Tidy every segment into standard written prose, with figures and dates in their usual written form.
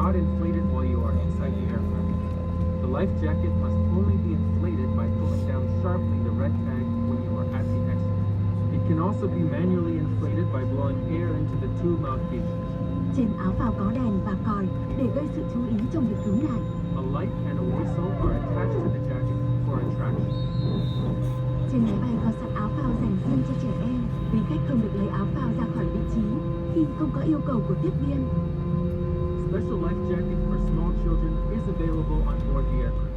not inflated while you are inside the aircraft. The life jacket must only be inflated by pulling down sharply the red tag when you are at the exit. It can also be manually inflated by blowing air into the two mouthpieces. Trên áo phao có đèn và còi để gây sự chú ý trong việc cứng lại. A light and a whistle are attached to the jacket for attraction. Trên máy bay có sẵn áo phao dành riêng cho trẻ em. Quý khách không được lấy áo phao ra khỏi vị trí khi không có yêu cầu của tiếp viên. Special life jacket for small children is available on board the aircraft.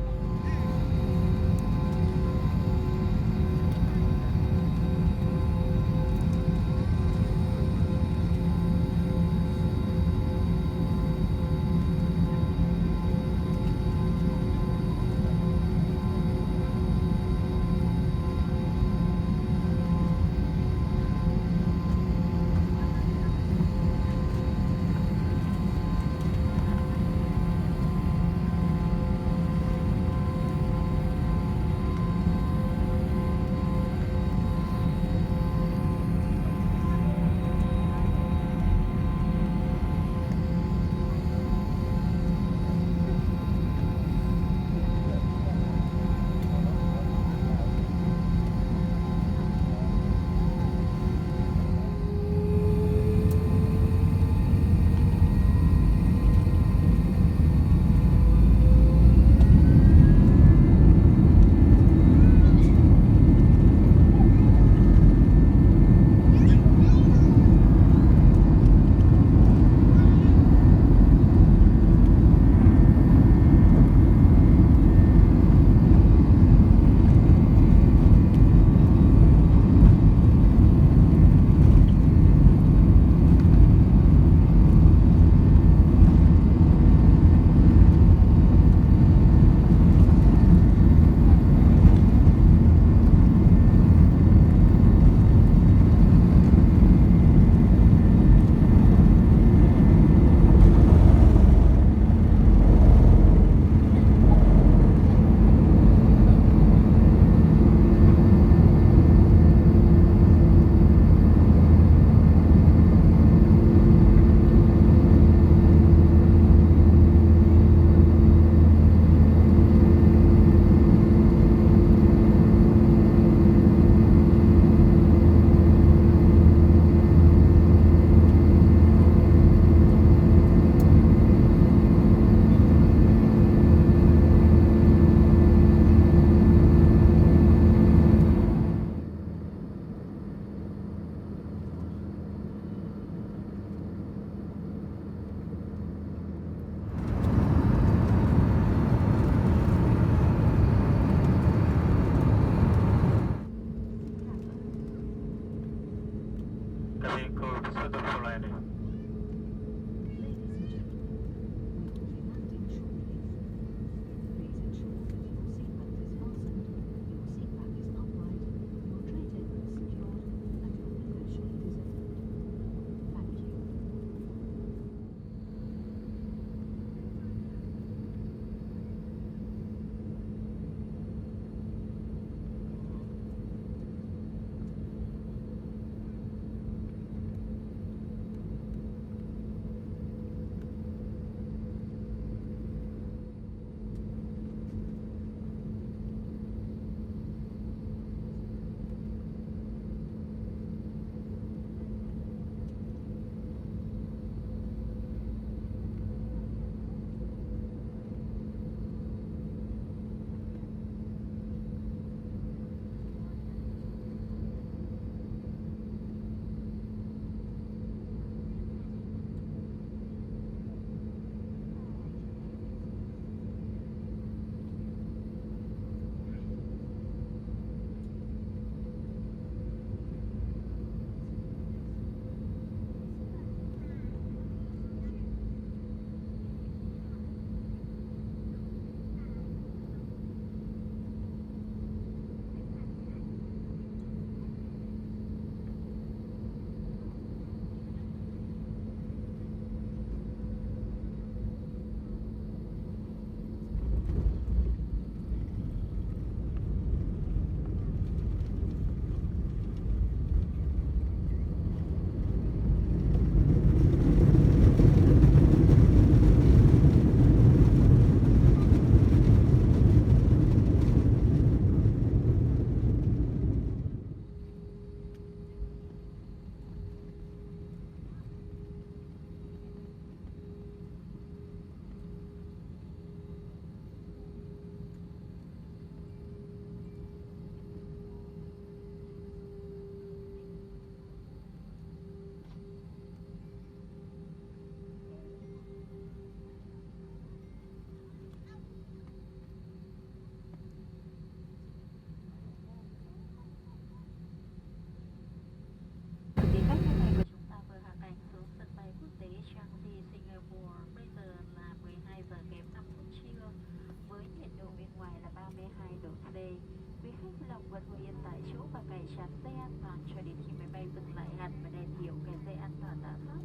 đã phát.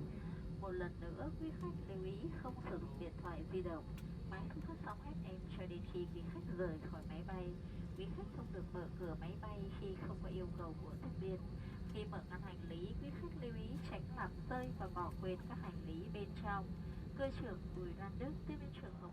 Một lần nữa, quý khách lưu ý không sử dụng điện thoại di động, máy thu phát sóng FM cho đến khi quý khách rời khỏi máy bay. Quý khách không được mở cửa máy bay khi không có yêu cầu của tiếp viên. Khi mở ngăn hành lý, quý khách lưu ý tránh làm rơi và bỏ quên các hành lý bên trong. Cơ trưởng Bùi Đoan Đức, tiếp viên trưởng Hồng